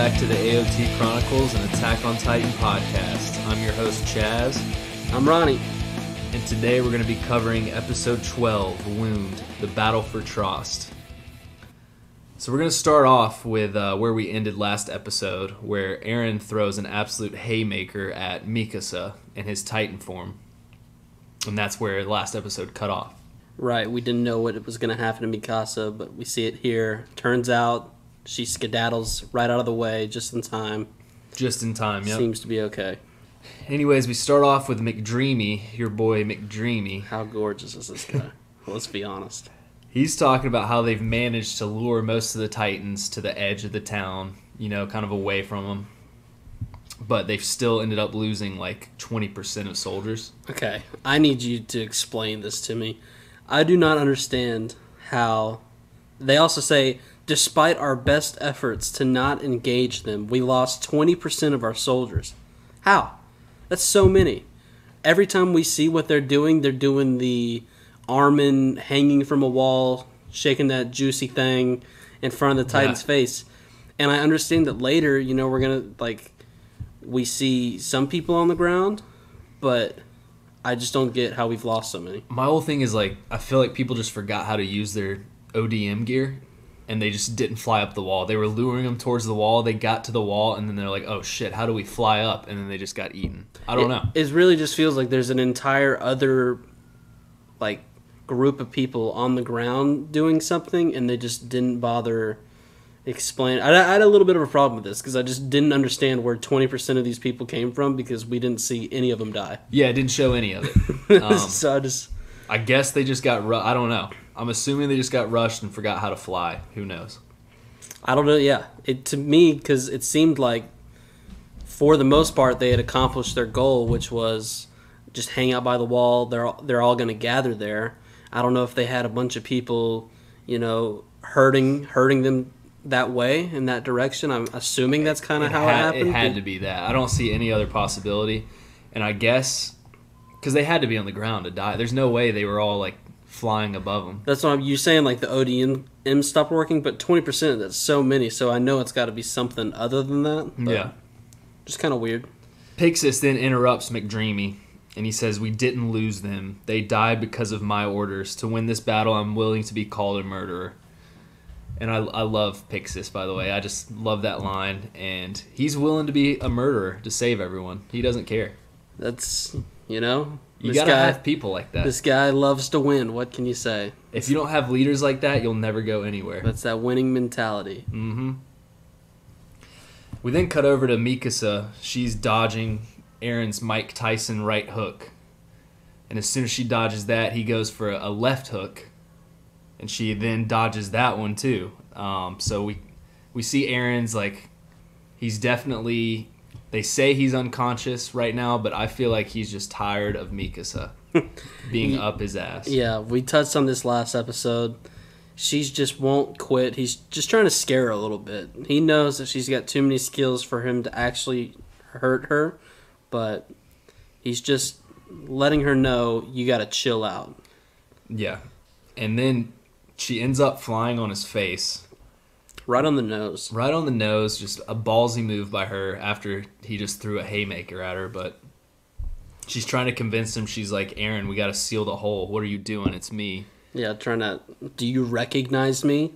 back to the AoT Chronicles, an Attack on Titan podcast. I'm your host, Chaz. I'm Ronnie. And today we're going to be covering episode 12, Wound, the Battle for Trost. So we're going to start off with where we ended last episode, where Eren throws an absolute haymaker at Mikasa in his Titan form. And that's where last episode cut off. Right, we didn't know what was going to happen to Mikasa, but we see it here. Turns out she skedaddles right out of the way just in time. Just in time, yep. Seems to be okay. Anyways, we start off with McDreamy, your boy McDreamy. How gorgeous is this guy? Let's be honest. He's talking about how they've managed to lure most of the Titans to the edge of the town, kind of away from them. But they've still ended up losing like 20% of soldiers. Okay, I need you to explain this to me. I do not understand how... They also say, despite our best efforts to not engage them, we lost 20% of our soldiers. How? That's so many. Every time we see what they're doing the Armin hanging from a wall, shaking that juicy thing in front of the Titan's face. And I understand that later, we're going to, we see some people on the ground, but I just don't get how we've lost so many. My whole thing is, I feel like people just forgot how to use their ODM gear, and they just didn't fly up the wall. They were luring them towards the wall, they got to the wall, and then they're like, oh shit, how do we fly up? And then they just got eaten. I don't know. It really just feels like there's an entire other, group of people on the ground doing something, and they just didn't bother explaining. I had a little bit of a problem with this, because I just didn't understand where 20% of these people came from, because we didn't see any of them die. Yeah, it didn't show any of it. So I guess they just got I don't know. I'm assuming they just got rushed and forgot how to fly. Who knows? I don't know, yeah. To me, because it seemed like, for the most part, they had accomplished their goal, which was just hang out by the wall. They're all going to gather there. I don't know if they had a bunch of people, hurting them that way, in that direction. I'm assuming that's kind of how it happened. It had to be that. I don't see any other possibility. And I guess, because they had to be on the ground to die. There's no way they were all, flying above them. That's what you're saying, the ODM stopped working, but 20%, that's so many, so I know it's got to be something other than that. Yeah. Just kind of weird. Pixis then interrupts McDreamy, and he says, we didn't lose them. They died because of my orders. To win this battle, I'm willing to be called a murderer. And I love Pixis, by the way. I just love that line. And he's willing to be a murderer to save everyone. He doesn't care. That's, You gotta have people like that. This guy loves to win. What can you say? If you don't have leaders like that, you'll never go anywhere. That's that winning mentality. Mm-hmm. We then cut over to Mikasa. She's dodging Eren's Mike Tyson right hook. And as soon as she dodges that, he goes for a left hook. And she then dodges that one too. So we see Eren's he's definitely... They say he's unconscious right now, but I feel like he's just tired of Mikasa being up his ass. Yeah, we touched on this last episode. She just won't quit. He's just trying to scare her a little bit. He knows that she's got too many skills for him to actually hurt her, but he's just letting her know, you got to chill out. Yeah. And then she ends up flying on his face. Right on the nose. Right on the nose. Just a ballsy move by her after he just threw a haymaker at her. But she's trying to convince him. She's like, Eren, we got to seal the hole. What are you doing? It's me. Yeah, trying to... Do you recognize me?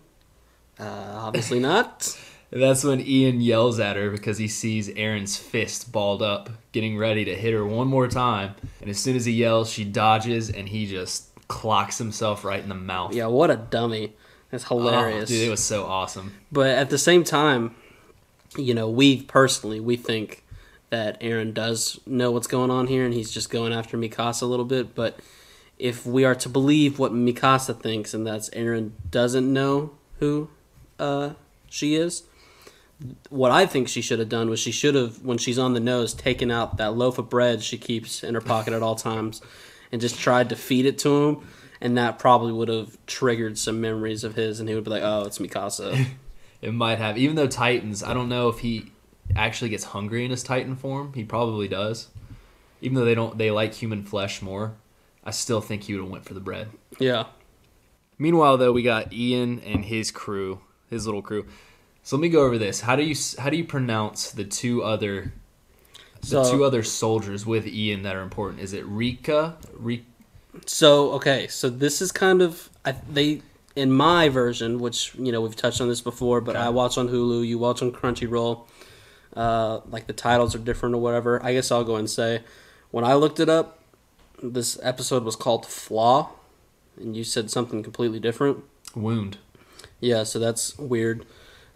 Obviously not. That's when Ian yells at her because he sees Eren's fist balled up, getting ready to hit her one more time. And as soon as he yells, she dodges, and he just clocks himself right in the mouth. Yeah, what a dummy. It's hilarious. Oh, dude, it was so awesome. But at the same time, we think that Eren does know what's going on here, and he's just going after Mikasa a little bit. But if we are to believe what Mikasa thinks, and that's Eren doesn't know who she is, what I think she should have done was she should have, when she's on the nose, taken out that loaf of bread she keeps in her pocket at all times and just tried to feed it to him. And that probably would have triggered some memories of his, and he would be like, oh, it's Mikasa. It might have. Even though Titans, I don't know if he actually gets hungry in his Titan form. He probably does. Even though they like human flesh more, I still think he would have went for the bread. Yeah. Meanwhile, though, we got Ian and his crew, his little crew. So let me go over this. How do you pronounce the two other soldiers with Ian that are important? Is it Rika? So this is kind of they in my version, which we've touched on this before, but okay. I watch on Hulu, you watch on Crunchyroll. Like the titles are different or whatever. I guess I'll go and say, when I looked it up, this episode was called Flaw, and you said something completely different. Wound. Yeah, so that's weird.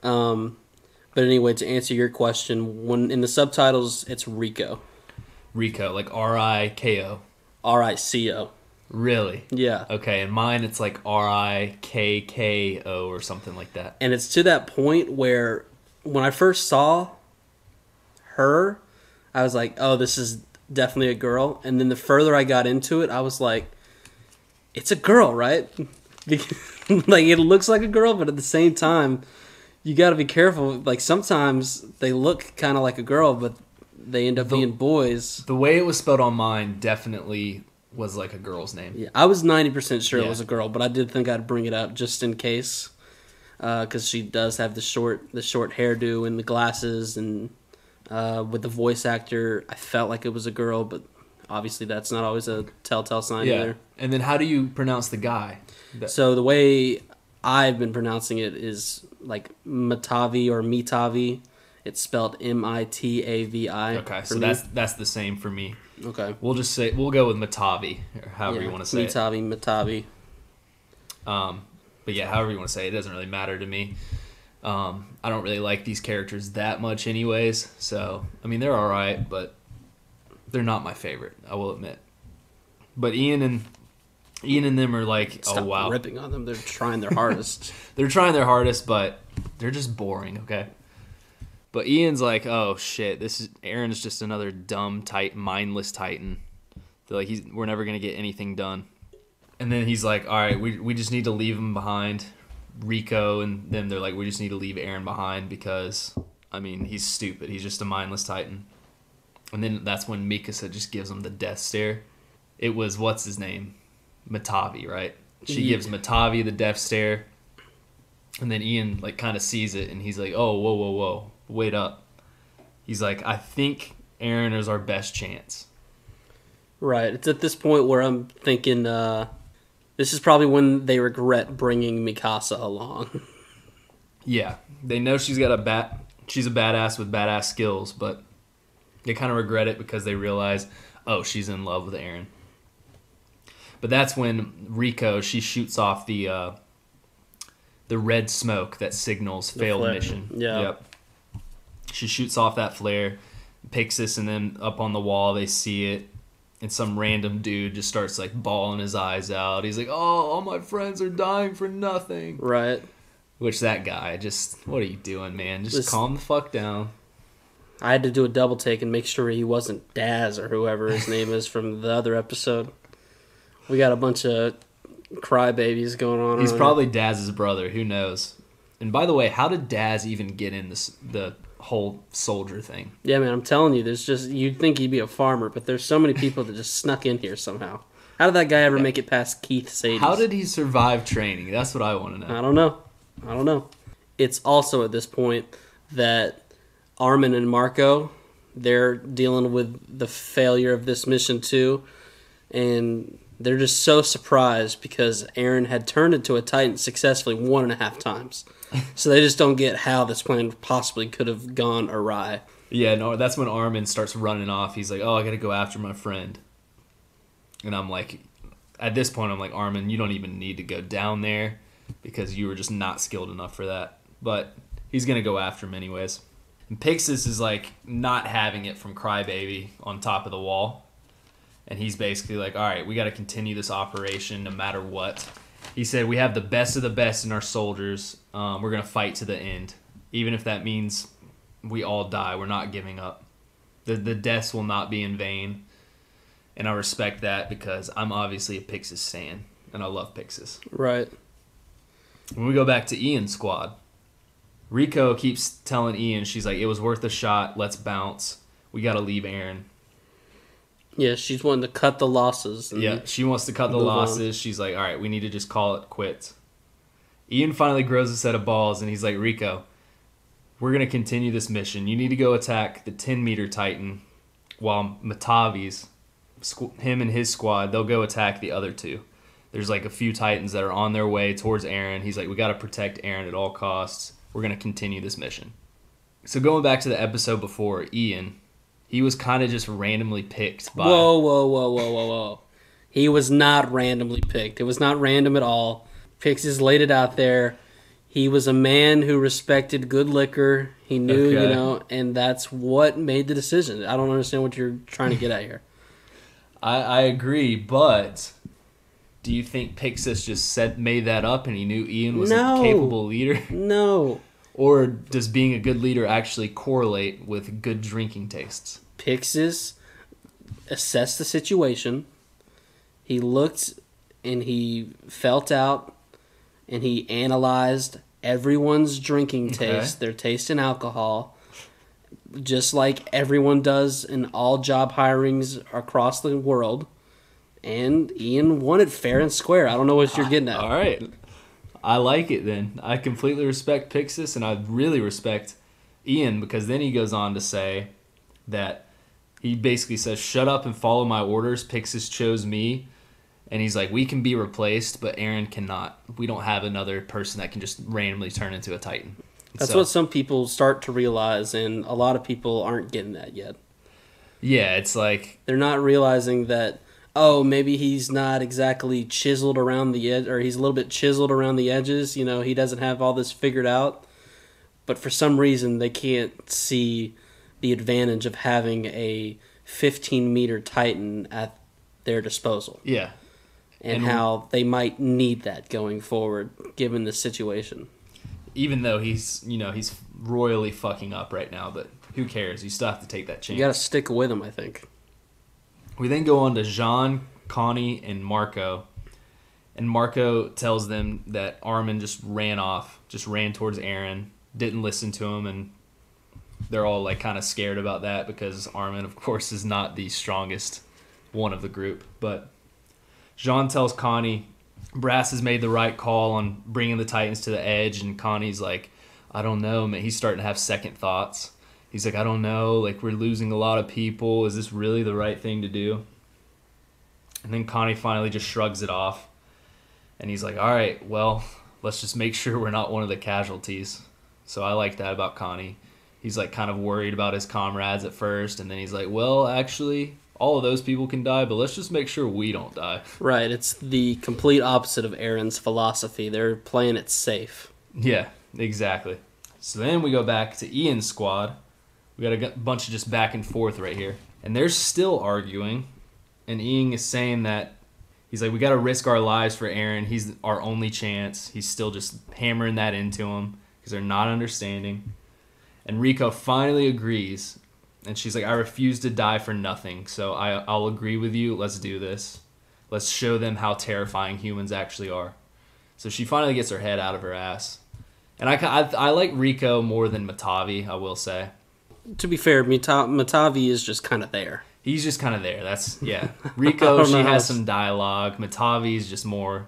But anyway, to answer your question, when in the subtitles, it's Rico. Rico, like R-I-K-O. R-I-C-O. Really? Yeah. Okay, and mine it's like R-I-K-K-O or something like that. And it's to that point where when I first saw her, I was like, oh, this is definitely a girl. And then the further I got into it, I was like, it's a girl, right? Like, it looks like a girl, but at the same time, you got to be careful. Like, sometimes they look kind of like a girl, but they end up being boys. The way it was spelled on mine definitely was like a girl's name. Yeah, I was 90% sure it was a girl, but I did think I'd bring it up just in case, because she does have the short hairdo and the glasses, and with the voice actor, I felt like it was a girl, but obviously that's not always a telltale sign either. And then how do you pronounce the guy? So the way I've been pronouncing it is like Matavi or Mitavi. It's spelled M-I-T-A-V-I. Okay, so that's the same for me. Okay. We'll go with Matavi, or however you want to say Matavi. But yeah, however you want to say it, doesn't really matter to me. I don't really like these characters that much anyways, so, I mean, they're alright, but they're not my favorite, I will admit. But Ian and them are like, Stop oh wow. ripping on them, they're trying their hardest. They're trying their hardest, but they're just boring, okay? But Ian's like, oh shit, Aaron's just another dumb, mindless Titan. They're like, we're never gonna get anything done. And then he's like, all right, we just need to leave him behind. Rico and them, they're like, we just need to leave Aaron behind because, I mean, he's stupid. He's just a mindless Titan. And then that's when Mikasa just gives him the death stare. It was, what's his name? Matavi, right? She gives Matavi the death stare. And then Ian, like, kind of sees it, and he's like, oh, whoa, wait up. He's like, I think Aaron is our best chance. Right. It's at this point where I'm thinking, this is probably when they regret bringing Mikasa along. Yeah. They know she's a badass with badass skills, but they kind of regret it because they realize, oh, she's in love with Aaron. But that's when Rico, she shoots off the red smoke that signals failed mission. Yeah. Yep. She shoots off that flare, Pixis, and then up on the wall they see it, and some random dude just starts like bawling his eyes out. He's like, oh, all my friends are dying for nothing. Right. Which that guy, just, what are you doing, man? Just calm the fuck down. I had to do a double take and make sure he wasn't Daz or whoever his name is from the other episode. We got a bunch of crybabies going on. He's probably Daz's brother. Who knows? And by the way, how did Daz even get in the whole soldier thing? Yeah, man, I'm telling you, you'd think he'd be a farmer, but there's so many people that just snuck in here somehow. How did that guy ever make it past Keith Sadie's? How did he survive training? That's what I want to know. I don't know. It's also at this point that Armin and Marco, they're dealing with the failure of this mission too, and they're just so surprised because Aaron had turned into a Titan successfully 1.5 times. So they just don't get how this plan possibly could have gone awry. Yeah, no, that's when Armin starts running off. He's like, oh, I got to go after my friend. And I'm like, at this point, I'm like, Armin, you don't even need to go down there because you were just not skilled enough for that. But he's going to go after him anyways. And Pixis is like not having it from Crybaby on top of the wall. And he's basically like, all right, we got to continue this operation no matter what. He said, we have the best of the best in our soldiers. We're going to fight to the end. Even if that means we all die, we're not giving up. The deaths will not be in vain. And I respect that because I'm obviously a Pixis stan. And I love Pixis. Right. When we go back to Ian's squad, Rico keeps telling Ian, she's like, it was worth a shot. Let's bounce. We got to leave Aaron. Yeah, she's wanting to cut the losses. Yeah, she wants to cut the losses. She's like, all right, we need to just call it quits. Ian finally grows a set of balls, and he's like, Rico, we're going to continue this mission. You need to go attack the 10-meter Titan while Matavi's, him and his squad, they'll go attack the other two. There's like a few Titans that are on their way towards Eren. He's like, we got to protect Eren at all costs. We're going to continue this mission. So going back to the episode before, Ian, he was kind of just randomly picked by... Whoa. He was not randomly picked. It was not random at all. Pixis laid it out there. He was a man who respected good liquor. He knew, and that's what made the decision. I don't understand what you're trying to get at here. I agree, but do you think Pixis just made that up and he knew Ian was a capable leader? No. Or does being a good leader actually correlate with good drinking tastes? Pixis assessed the situation. He looked and he felt out and he analyzed everyone's drinking taste, their taste in alcohol, just like everyone does in all job hirings across the world. And Ian won it fair and square. I don't know what you're getting at. All right. I like it then. I completely respect Pixis, and I really respect Ian, because then he goes on to say that he basically says, shut up and follow my orders. Pixis chose me. And he's like, we can be replaced, but Eren cannot. We don't have another person that can just randomly turn into a Titan. That's what some people start to realize, and a lot of people aren't getting that yet. Yeah, it's like... They're not realizing that, oh, maybe he's not exactly chiseled around the edge, or he's a little bit chiseled around the edges. You know, he doesn't have all this figured out. But for some reason, they can't see the advantage of having a 15-meter Titan at their disposal. Yeah. And how they might need that going forward, given the situation. Even though he's royally fucking up right now, but who cares? You still have to take that chance. You got to stick with him, I think. We then go on to Jean, Connie, and Marco. And Marco tells them that Armin just ran towards Eren, didn't listen to him, and they're all like kind of scared about that because Armin, of course, is not the strongest one of the group. But Jean tells Connie Brass has made the right call on bringing the Titans to the edge, and Connie's like, I don't know, man. He's starting to have second thoughts. He's like, I don't know, like, we're losing a lot of people. Is this really the right thing to do? And then Connie finally just shrugs it off, and he's like, all right, well, let's just make sure we're not one of the casualties. So I like that about Connie. He's like kind of worried about his comrades at first, and then he's like, well, actually, all of those people can die, but let's just make sure we don't die. Right, it's the complete opposite of Eren's philosophy. They're playing it safe. Yeah, exactly. So then we go back to Ian's squad. We got a bunch of just back and forth right here. And they're still arguing, and Ian is saying that he's like, we got to risk our lives for Eren. He's our only chance. He's still just hammering that into him because they're not understanding. And Rico finally agrees. And she's like, I refuse to die for nothing, so I'll agree with you. Let's do this. Let's show them how terrifying humans actually are. So she finally gets her head out of her ass. And I like Rico more than Matavi, I will say. To be fair, Matavi is just kind of there. He's just kind of there. That's, yeah. Rico, she has some dialogue. Matavi's just more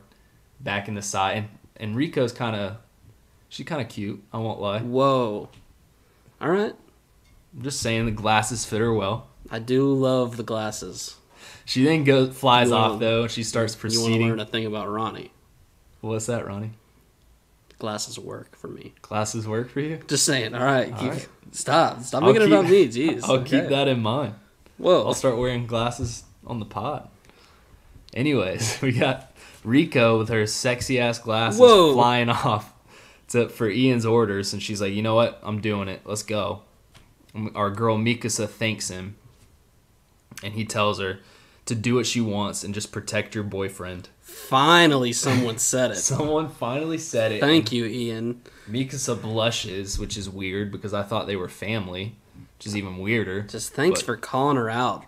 back in the side. And Rico's she's kind of cute, I won't lie. Whoa. All right. I'm just saying the glasses fit her well. I do love the glasses. She then flies off, though. She starts proceeding. You want to learn a thing about Ronnie. What's that, Ronnie? Glasses work for me. Glasses work for you? Just saying. All right. Stop making it about me. Jeez. I'll keep that in mind. Whoa. I'll start wearing glasses on the pod. Anyways, we got Rico with her sexy-ass glasses flying off for Ian's orders. And she's like, you know what? I'm doing it. Let's go. Our girl Mikasa thanks him, and he tells her to do what she wants and just protect your boyfriend. Finally, someone said it. Someone finally said it. Thank you, Ian. Mikasa blushes, which is weird because I thought they were family, which is even weirder. Just thanks for calling her out.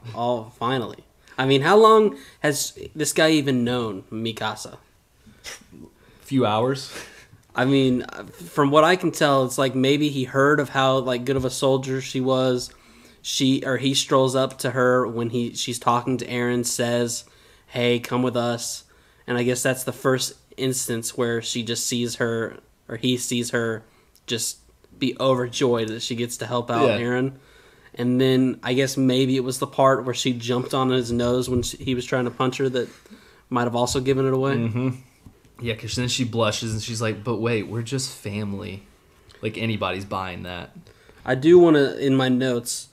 Finally. I mean, how long has this guy even known Mikasa? A few hours. I mean, from what I can tell, it's like maybe he heard of how like good of a soldier she was. He strolls up to her when she's talking to Eren, says, "Hey, come with us." And I guess that's the first instance where she just sees her, or he sees her, just be overjoyed that she gets to help out Yeah. Aaron. And then I guess maybe it was the part where she jumped on his nose when he was trying to punch her that might have also given it away. Mm-hmm. Yeah, because then she blushes and she's like, but wait, we're just family. Like anybody's buying that. I do want to, in my notes,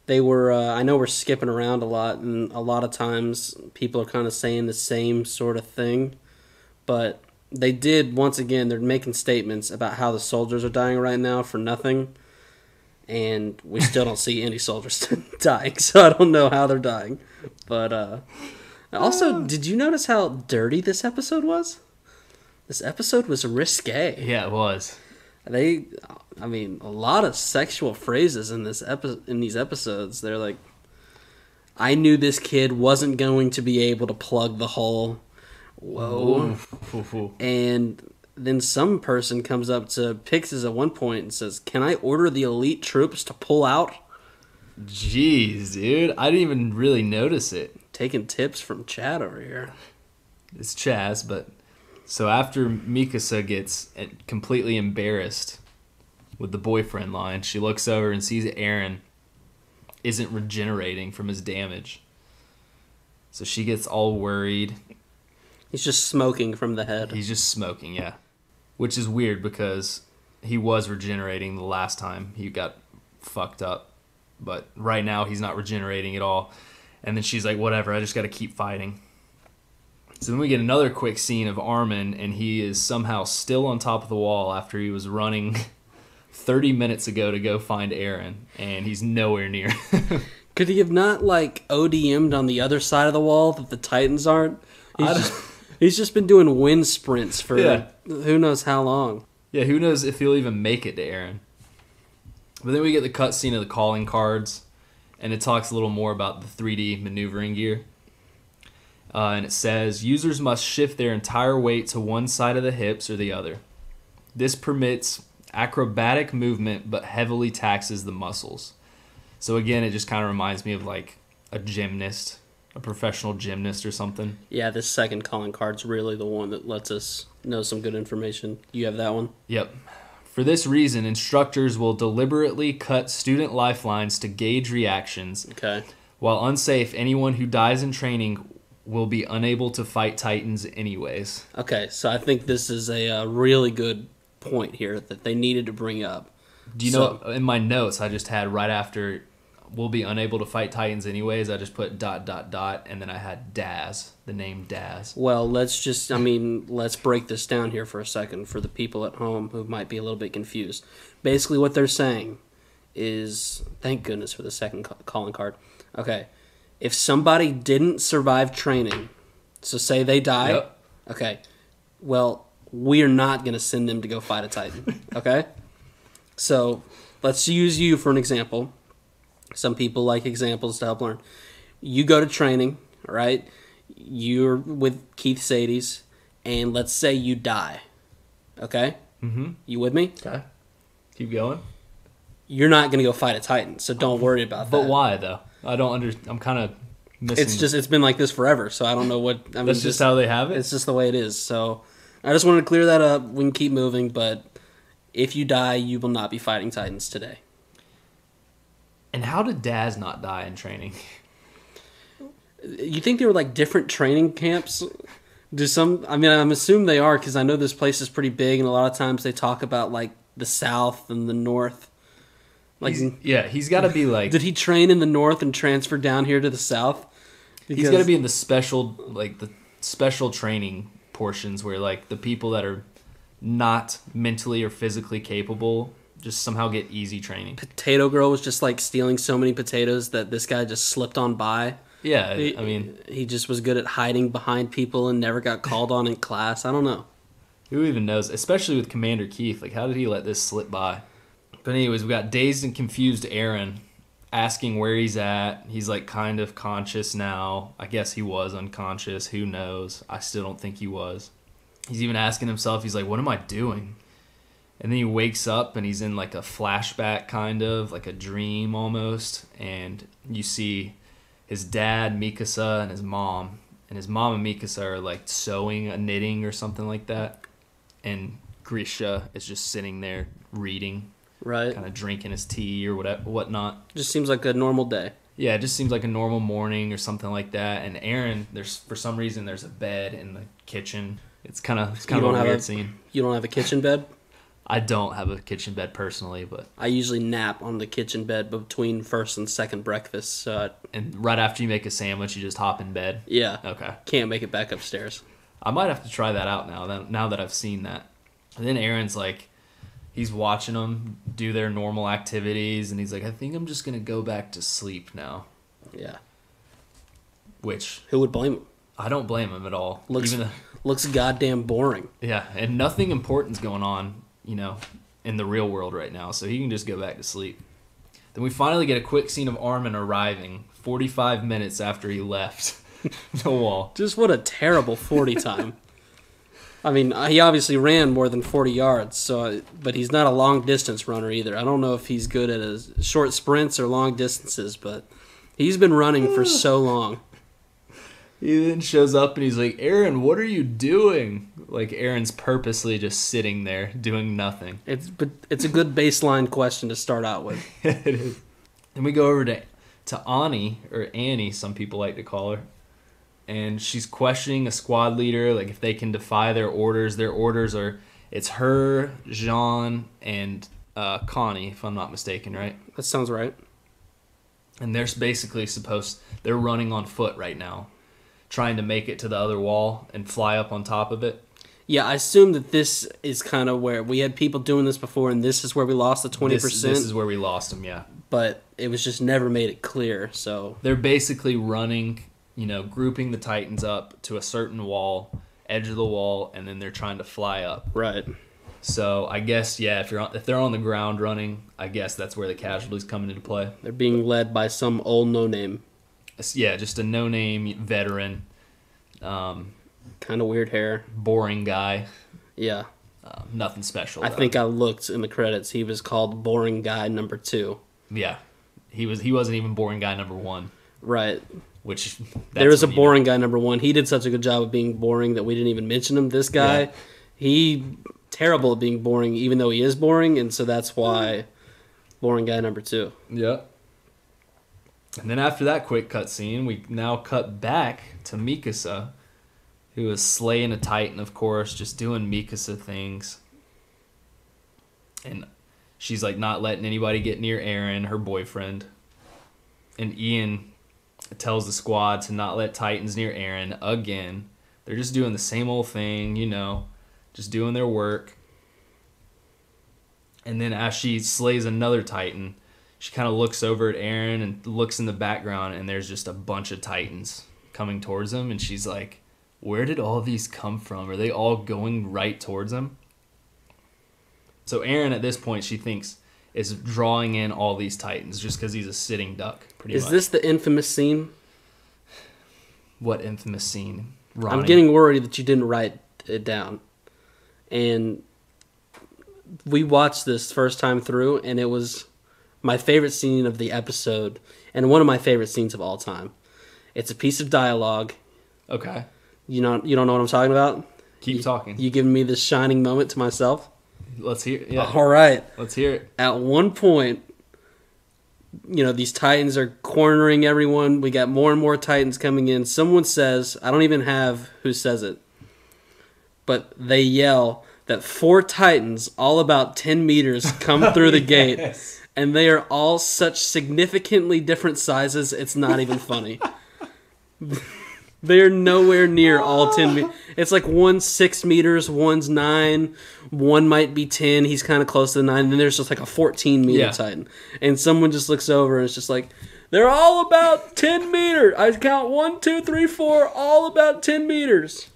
they were, I know we're skipping around a lot, and a lot of times people are kind of saying the same sort of thing, but they did, once again, they're making statements about how the soldiers are dying right now for nothing, and we still don't see any soldiers dying, so I don't know how they're dying. But also, did you notice how dirty this episode was? This episode was risque. Yeah, it was. A lot of sexual phrases in these episodes. They're like, I knew this kid wasn't going to be able to plug the hole. Whoa. Ooh. And then some person comes up to Pixis at one point and says, can I order the elite troops to pull out? Jeez, dude. I didn't even really notice it. Taking tips from Chad over here. It's Chaz, but... So after Mikasa gets completely embarrassed with the boyfriend line, she looks over and sees Eren isn't regenerating from his damage. So she gets all worried. He's just smoking from the head. He's just smoking, yeah. Which is weird because he was regenerating the last time he got fucked up. But right now he's not regenerating at all. And then she's like, whatever, I just got to keep fighting. So then we get another quick scene of Armin, and he is somehow still on top of the wall after he was running 30 minutes ago to go find Eren, and he's nowhere near. Could he have not, ODM'd on the other side of the wall that the Titans aren't? He's just been doing wind sprints for who knows how long. Yeah, who knows if he'll even make it to Eren. But then we get the cutscene of the calling cards, and it talks a little more about the 3D maneuvering gear. And it says, users must shift their entire weight to one side of the hips or the other. This permits acrobatic movement but heavily taxes the muscles. So again, it just kind of reminds me of like a gymnast, a professional gymnast or something. Yeah, this second calling card's really the one that lets us know some good information. You have that one? Yep. For this reason, instructors will deliberately cut student lifelines to gauge reactions. Okay. While unsafe, anyone who dies in training will be unable to fight Titans anyways. Okay, so I think this is a really good point here that they needed to bring up. Do you know, in my notes, I just had right after we'll be unable to fight Titans anyways, I just put ... and then I had Daz, the name Daz. Well, let's break this down here for a second for the people at home who might be a little bit confused. Basically what they're saying is, thank goodness for the second calling card. Okay. If somebody didn't survive training, so say they die, Yep. Okay, well, we're not going to send them to go fight a Titan, okay? So let's use you for an example. Some people like examples to help learn. You go to training, right? You're with Keith Sadie's, and let's say you die, okay? Mm-hmm. You with me? Okay. Keep going. You're not going to go fight a Titan, so don't worry about that. But why, though? I'm kind of missing. It's been like this forever, so I don't know what... That's just how they have it? It's just the way it is, so... I just wanted to clear that up. We can keep moving, but if you die, you will not be fighting Titans today. And how did Daz not die in training? You think they were like different training camps? I'm assuming they are, because I know this place is pretty big, and a lot of times they talk about like the South and the North. He's got to be like... Did he train in the North and transfer down here to the South? He's got to be in the special training portions where like the people that are not mentally or physically capable just somehow get easy training. Potato Girl was just like stealing so many potatoes that this guy just slipped on by. Yeah, he just was good at hiding behind people and never got called on in class. I don't know. Who even knows? Especially with Commander Keith. Like, how did he let this slip by? But anyways, we got dazed and confused Eren asking where he's at. He's like kind of conscious now. I guess he was unconscious. Who knows? I still don't think he was. He's even asking himself, he's like, what am I doing? And then he wakes up and he's in like a flashback kind of, like a dream almost. And you see his dad, Mikasa, and his mom. And his mom and Mikasa are like sewing, knitting or something like that. And Grisha is just sitting there reading. Right. kind of drinking his tea or whatnot. Just seems like a normal day. Yeah, it just seems like a normal morning or something like that. And Aaron, for some reason there's a bed in the kitchen. It's kind of a weird scene. You don't have a kitchen bed? I don't have a kitchen bed personally, but I usually nap on the kitchen bed between first and second breakfast. And right after you make a sandwich, you just hop in bed? Yeah. Okay. Can't make it back upstairs. I might have to try that out now that I've seen that. And then Aaron's like, he's watching them do their normal activities, and he's like, I think I'm just going to go back to sleep now. Yeah. Which... Who would blame him? I don't blame him at all. Looks goddamn boring. Yeah, and nothing important's going on, in the real world right now, so he can just go back to sleep. Then we finally get a quick scene of Armin arriving 45 minutes after he left the wall. Just what a terrible 40 time. I mean, he obviously ran more than 40 yards, but he's not a long-distance runner either. I don't know if he's good at his short sprints or long distances, but he's been running for so long. He then shows up and he's like, Aaron, what are you doing? Like, Aaron's purposely just sitting there doing nothing. It's a good baseline question to start out with. It is. Then we go over to Annie, or Annie, some people like to call her. And she's questioning a squad leader, like if they can defy their orders. Their orders are, it's her, Jean, and Connie, if I'm not mistaken, right? That sounds right. And they're basically they're running on foot right now, trying to make it to the other wall and fly up on top of it. Yeah, I assume that this is kind of where we had people doing this before, and this is where we lost the 20%. This is where we lost them, yeah. But it was just never made it clear, so... They're basically running, grouping the Titans up to a certain wall, edge of the wall, and then they're trying to fly up. Right. So I guess, yeah, if they're on the ground running, I guess that's where the casualties come into play. They're being led by some old no-name. Yeah, just a no-name veteran. Kind of weird hair. Boring guy. Yeah. Nothing special. I think I looked in the credits. He was called Boring Guy number 2. Yeah. He wasn't even Boring Guy number 1. Right. Which there was a Boring Guy number 1. He did such a good job of being boring that we didn't even mention him. This guy, he terrible at being boring, even though he is boring, and so that's why Boring Guy number 2. Yeah. And then after that quick cut scene, we now cut back to Mikasa, who is slaying a Titan, of course, just doing Mikasa things. And she's like not letting anybody get near Aaron, her boyfriend. And Ian tells the squad to not let Titans near Aaron again. They're just doing the same old thing, just doing their work. And then as she slays another Titan, she kind of looks over at Aaron and looks in the background, and there's just a bunch of Titans coming towards him. And she's like, where did all these come from? Are they all going right towards him? So Aaron, at this point, she thinks, is drawing in all these Titans just because he's a sitting duck, pretty much. Is this the infamous scene? What infamous scene? Ronnie? I'm getting worried that you didn't write it down. And we watched this first time through, and it was my favorite scene of the episode, and one of my favorite scenes of all time. It's a piece of dialogue. Okay. You don't know what I'm talking about? Keep talking. You giving me this shining moment to myself? Let's hear it. Yeah. All right. Let's hear it. At one point, these Titans are cornering everyone. We got more and more Titans coming in. Someone says, I don't even have who says it, but they yell that 4 Titans, all about 10 meters, come through the gate. Yes. And they are all such significantly different sizes, it's not even funny. They're nowhere near all 10 meters. It's like one's 6 meters, one's 9, one might be 10. He's kind of close to the 9. And then there's just like a 14-meter Titan. And someone just looks over and it's just like, they're all about 10 meters. I count 1, 2, 3, 4, all about 10 meters.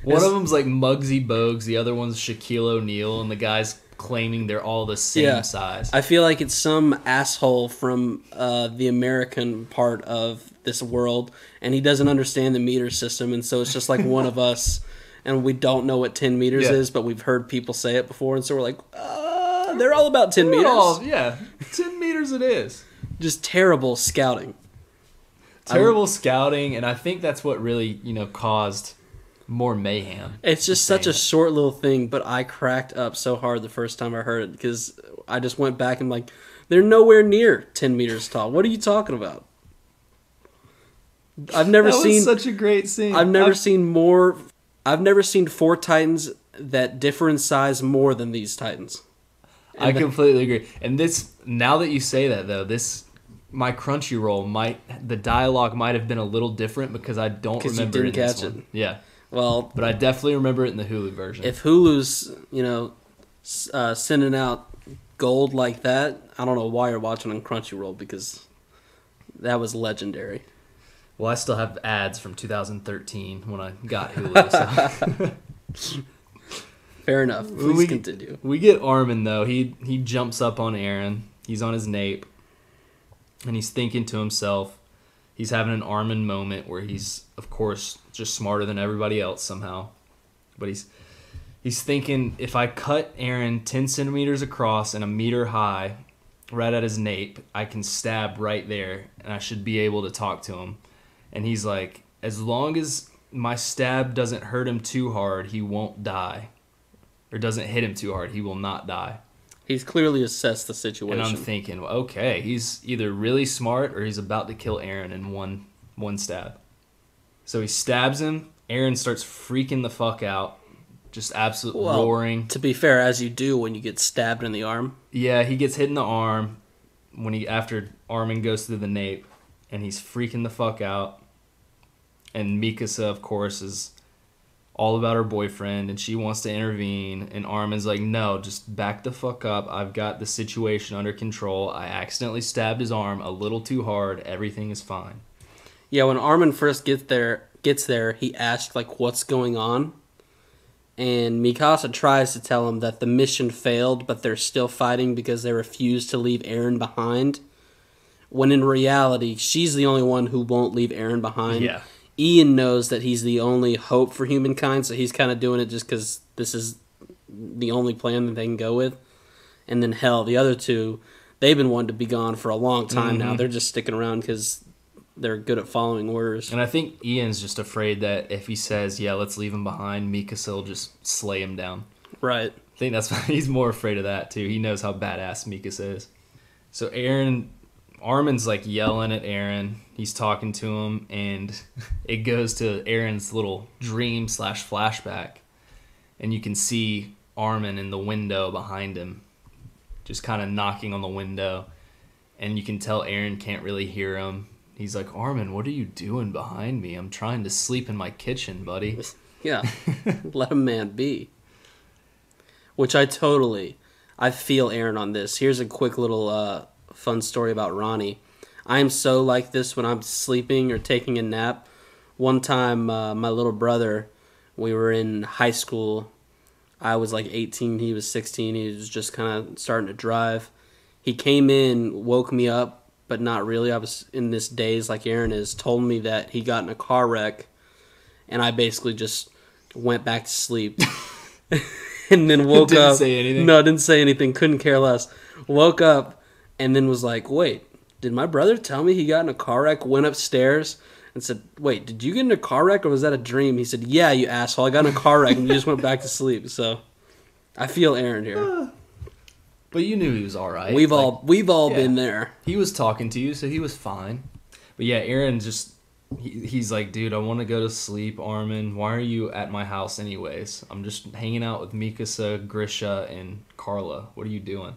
One of them's like Muggsy Bogues, the other one's Shaquille O'Neal, and the guy's claiming they're all the same size. I feel like it's some asshole from the American part of this world, and he doesn't understand the meter system, and so it's just like one of us, and we don't know what 10 meters is, but we've heard people say it before, and so we're like, they're all about 10 meters. 10 meters it is. Just terrible scouting. Terrible scouting, and I think that's what really, caused More mayhem. It's just such a short little thing, but I cracked up so hard the first time I heard it because I just went back and like, they're nowhere near 10 meters tall. What are you talking about? I've never seen such a great scene. I've never seen 4 Titans that differ in size more than these Titans. And I completely agree. And this, now that you say that though, my Crunchyroll the dialogue might have been a little different because I don't remember you didn't catch it. Yeah. Well, but I definitely remember it in the Hulu version. If Hulu's, sending out gold like that, I don't know why you're watching on Crunchyroll because that was legendary. Well, I still have ads from 2013 when I got Hulu. So. Fair enough. Please continue. We get Armin, though. He jumps up on Eren. He's on his nape. And he's thinking to himself. He's having an Armin moment where he's, of course, just smarter than everybody else somehow. But he's thinking, if I cut Eren 10 centimeters across and a meter high, right at his nape, I can stab right there. And I should be able to talk to him. And he's like, as long as my stab doesn't hurt him too hard, he won't die. Or doesn't hit him too hard, he will not die. He's clearly assessed the situation. And I'm thinking, well, okay, he's either really smart or he's about to kill Eren in one stab. So he stabs him. Eren starts freaking the fuck out. Just absolutely roaring. To be fair, as you do when you get stabbed in the arm. Yeah, he gets hit in the arm after Armin goes through the nape. And he's freaking the fuck out. And Mikasa, of course, is all about her boyfriend, and she wants to intervene, and Armin's like, no, just back the fuck up. I've got the situation under control. I accidentally stabbed his arm a little too hard. Everything is fine. Yeah, when Armin first gets there, he asks, like, what's going on? And Mikasa tries to tell him that the mission failed, but they're still fighting because they refuse to leave Eren behind. When in reality, she's the only one who won't leave Eren behind. Yeah. Ian knows that he's the only hope for humankind, so he's kind of doing it just because this is the only plan that they can go with. And then, hell, the other two, they've been wanting to be gone for a long time now. They're just sticking around because they're good at following orders. And I think Ian's just afraid that if he says, yeah, let's leave him behind, Mikasa will just slay him down. Right. I think that's why he's more afraid of that, too. He knows how badass Mikasa is. So Armin's like yelling at Eren. He's talking to him, and it goes to Eren's little dream / flashback. And you can see Armin in the window behind him, just kind of knocking on the window. And you can tell Eren can't really hear him. He's like, Armin, what are you doing behind me? I'm trying to sleep in my kitchen, buddy. Yeah, let a man be. Which I feel Eren on this. Here's a quick little fun story about Ronnie. I am so like this when I'm sleeping or taking a nap. One time, my little brother, we were in high school. I was like 18, he was 16. He was just kind of starting to drive. He came in, woke me up, but not really. I was in this daze like Eren is, told me that he got in a car wreck, and I basically just went back to sleep. And then woke up. Didn't say anything? No, didn't say anything. Couldn't care less. Woke up and then was like, wait, did my brother tell me he got in a car wreck? Went upstairs and said, wait, did you get in a car wreck or was that a dream? He said, yeah, you asshole. I got in a car wreck and you just went back to sleep. So I feel Eren here. But you knew he was all right. We've all been there. He was talking to you, so he was fine. But yeah, Eren just... He's like, dude, I want to go to sleep, Armin. Why are you at my house anyways? I'm just hanging out with Mikasa, Grisha, and Carla. What are you doing?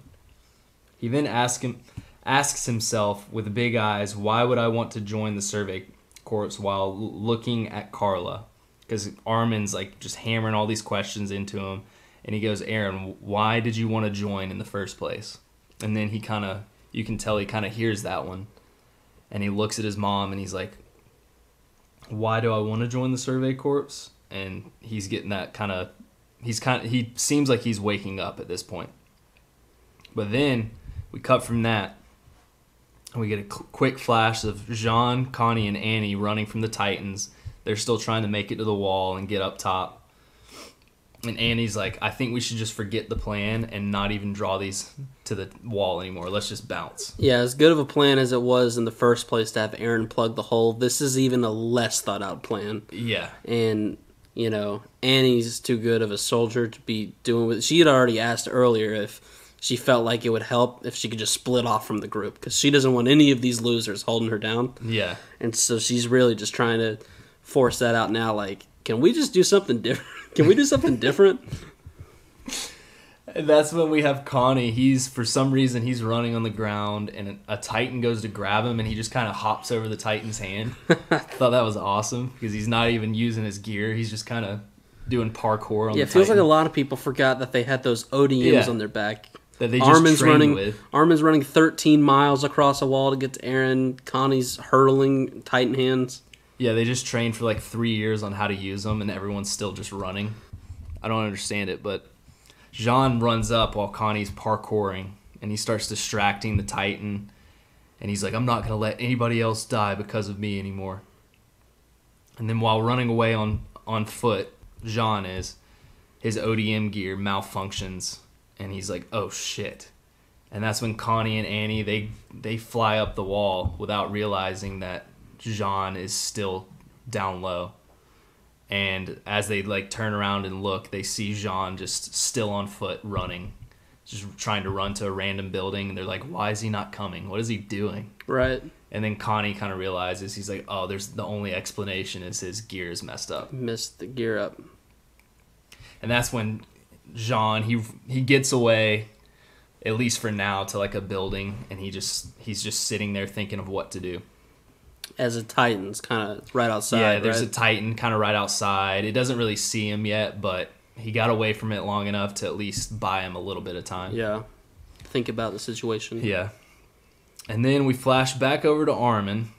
He then asks himself with big eyes, why would I want to join the Survey Corps while looking at Carla? Because Armin's like just hammering all these questions into him. And he goes, Eren, why did you want to join in the first place? And then you can tell he kind of hears that one. And he looks at his mom and he's like, why do I want to join the Survey Corps? And he's getting that he seems like he's waking up at this point. But then we cut from that and we get a quick flash of Jean, Connie, and Annie running from the Titans. They're still trying to make it to the wall and get up top. And Annie's like, I think we should just forget the plan and not even draw these to the wall anymore. Let's just bounce. Yeah, as good of a plan as it was in the first place to have Eren plug the hole, this is even a less thought out plan. Yeah. And Annie's too good of a soldier to be doing with. She had already asked earlier if she felt like it would help if she could just split off from the group, because she doesn't want any of these losers holding her down. Yeah. And so she's really just trying to force that out now. Like, can we just do something different? Can we do something different? And that's when we have Connie. For some reason, he's running on the ground, and a Titan goes to grab him, and he just kind of hops over the Titan's hand. I thought that was awesome, because he's not even using his gear. He's just kind of doing parkour on the Titan. Yeah, it feels like a lot of people forgot that they had those ODMs on their back. That they just trained with. Armin's running 13 miles across a wall to get to Eren. Connie's hurling Titan hands. Yeah, they just trained for like 3 years on how to use them, and everyone's still just running. I don't understand it, but Jean runs up while Connie's parkouring, and he starts distracting the Titan, and he's like, I'm not going to let anybody else die because of me anymore. And then while running away on foot, Jean his ODM gear malfunctions, and he's like, oh shit. And that's when Connie and Annie, they fly up the wall without realizing that Jean is still down low. And as they turn around and look, they see Jean just still on foot running, just trying to run to a random building. And they're like, why is he not coming? What is he doing? Right. And then Connie kind of realizes, he's like, oh, there's the only explanation is his gear is messed up. Missed the gear up. And that's when Jean, he gets away, at least for now, to a building, and he's just sitting there thinking of what to do. As a Titan's kind of right outside. Yeah, there's right? a Titan kind of right outside. It doesn't really see him yet, but he got away from it long enough to at least buy him a little bit of time. Yeah. Think about the situation. Yeah. And then we flash back over to Armin,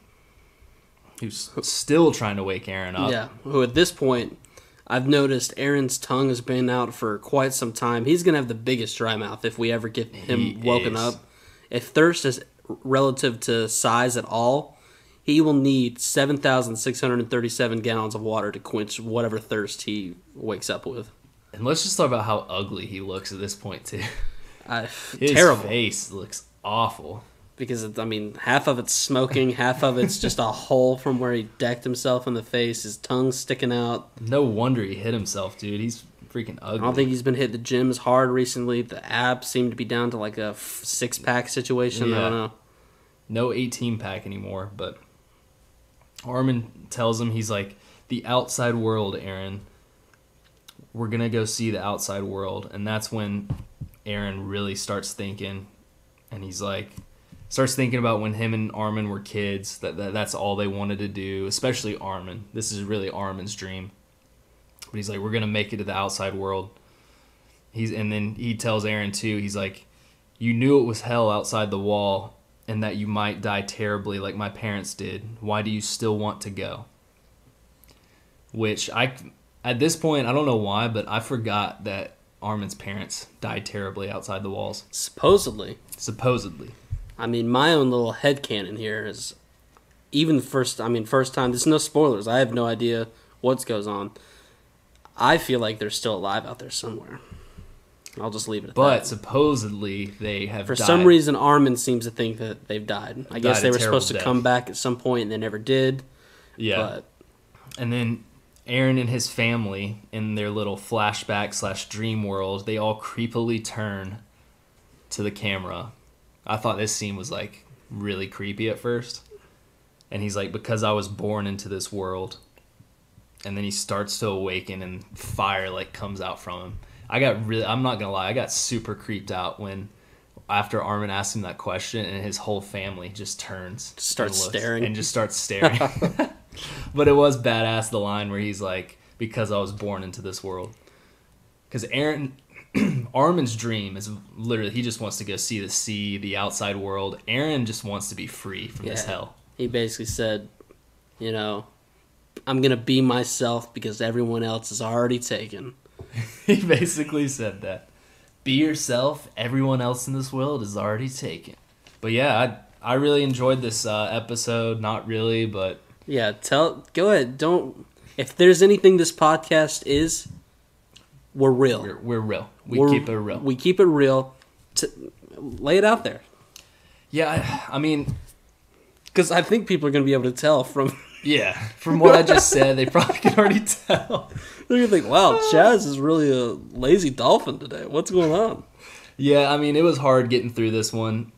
who's still trying to wake Eren up. Yeah, who at this point, I've noticed Eren's tongue has been out for quite some time. He's going to have the biggest dry mouth if we ever get him woken up. If thirst is relative to size at all, he will need 7,637 gallons of water to quench whatever thirst he wakes up with. And let's just talk about how ugly he looks at this point, too. His terrible. face looks awful. Because, half of it's smoking, half of it's just a hole from where he decked himself in the face. His tongue's sticking out. No wonder he hit himself, dude. He's freaking ugly. I don't think he's been hitting the gym as hard recently. The abs seem to be down to a 6-pack situation. Yeah. I don't know. No 18-pack anymore, but Armin tells him, he's like, the outside world, Eren. We're going to go see the outside world. And that's when Eren really starts thinking, and he's like, starts thinking about when him and Armin were kids, that's all they wanted to do, especially Armin. This is really Armin's dream. But he's like, we're going to make it to the outside world. And then he tells Eren, too, he's like, you knew it was hell outside the wall, and that you might die terribly like my parents did. Why do you still want to go? Which, at this point, I don't know why, but I forgot that Armin's parents died terribly outside the walls. Supposedly. My own little headcanon here is, even first time, there's no spoilers. I have no idea what goes on. I feel like they're still alive out there somewhere. I'll just leave it at that. But supposedly they have died. For some reason, Armin seems to think that they've died. I guess they were supposed to come back at some point and they never did. Yeah. But and then Eren and his family, in their little flashback/dream world, they all creepily turn to the camera. I thought this scene was really creepy at first. And he's like, because I was born into this world. And then he starts to awaken and fire comes out from him. I'm not gonna lie, I got super creeped out after Armin asked him that question, and his whole family just turns, starts staring. But it was badass, the line where he's like, because I was born into this world. Because Armin's dream is literally, he just wants to go see the sea, the outside world. Eren just wants to be free from this hell. He basically said, I'm gonna be myself because everyone else is already taken. He basically said that. Be yourself. Everyone else in this world is already taken. But yeah, I really enjoyed this episode. Not really, but yeah. Go ahead. If there's anything this podcast is, we're real. We're real. We keep it real. We keep it real. Lay it out there. Yeah, I mean, because I think people are going to be able to tell from Yeah, from what I just said, they probably can already tell. They're gonna think, wow, Chaz is really a lazy dolphin today. What's going on? Yeah, I mean, it was hard getting through this one.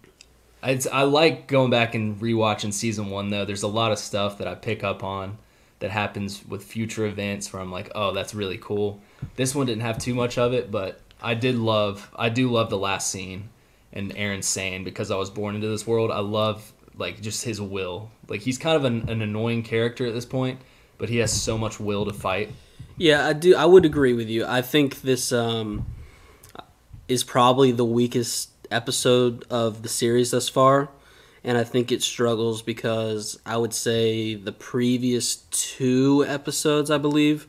I like going back and rewatching season 1, though. There's a lot of stuff that I pick up on that happens with future events where I'm like, oh, that's really cool. This one didn't have too much of it, but I do love the last scene and Aaron saying, because I was born into this world. I love like just his will. Like, he's kind of an annoying character at this point, but he has so much will to fight. Yeah, I would agree with you. I think this is probably the weakest episode of the series thus far, and I think it struggles because I would say the previous 2 episodes, I believe,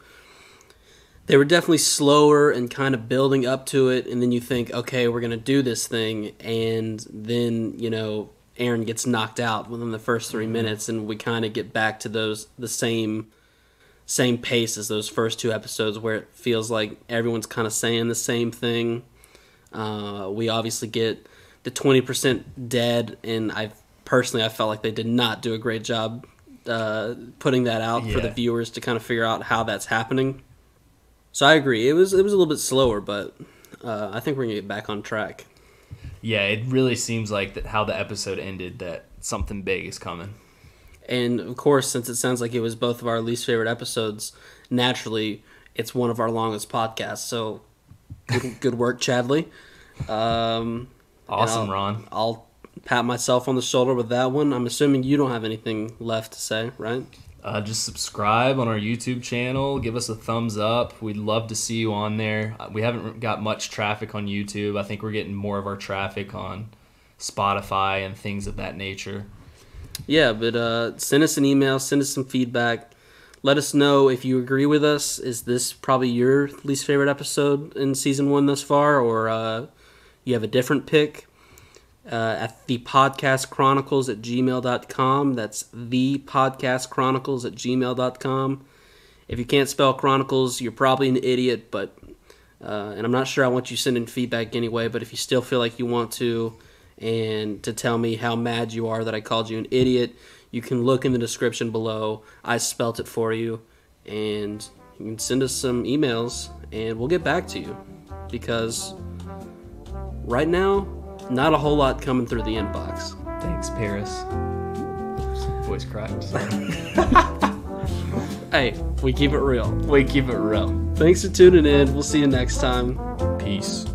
they were definitely slower and kind of building up to it, and then you think, okay, we're going to do this thing, and then, Aaron gets knocked out within the first 3 minutes, and we kind of get back to the same pace as those first 2 episodes, where it feels like everyone's kind of saying the same thing. We obviously get the 20% dead, and I felt like they did not do a great job putting that out for the viewers to kind of figure out how that's happening. So I agree. It was a little bit slower, but I think we're going to get back on track. Yeah, it really seems like that how the episode ended, that something big is coming. And, of course, since it sounds like it was both of our least favorite episodes, naturally, it's one of our longest podcasts. So, good work, Chadley. Awesome, Ron. I'll pat myself on the shoulder with that one. I'm assuming you don't have anything left to say, right? Just subscribe on our YouTube channel. Give us a thumbs up. We'd love to see you on there. We haven't got much traffic on YouTube. I think we're getting more of our traffic on Spotify and things of that nature. Yeah, but send us an email. Send us some feedback. Let us know if you agree with us. Is this probably your least favorite episode in Season 1 thus far? Or you have a different pick? At thepodcastchronicles@gmail.com. That's thepodcastchronicles@gmail.com. If you can't spell Chronicles, you're probably an idiot, but and I'm not sure I want you sending feedback anyway, but if you still feel like you want to, and to tell me how mad you are that I called you an idiot, you can look in the description below. I spelt it for you, and you can send us some emails, and we'll get back to you, because right now, not a whole lot coming through the inbox. Thanks, Paris. Voice cracked. Hey, we keep it real. We keep it real. Thanks for tuning in. We'll see you next time. Peace.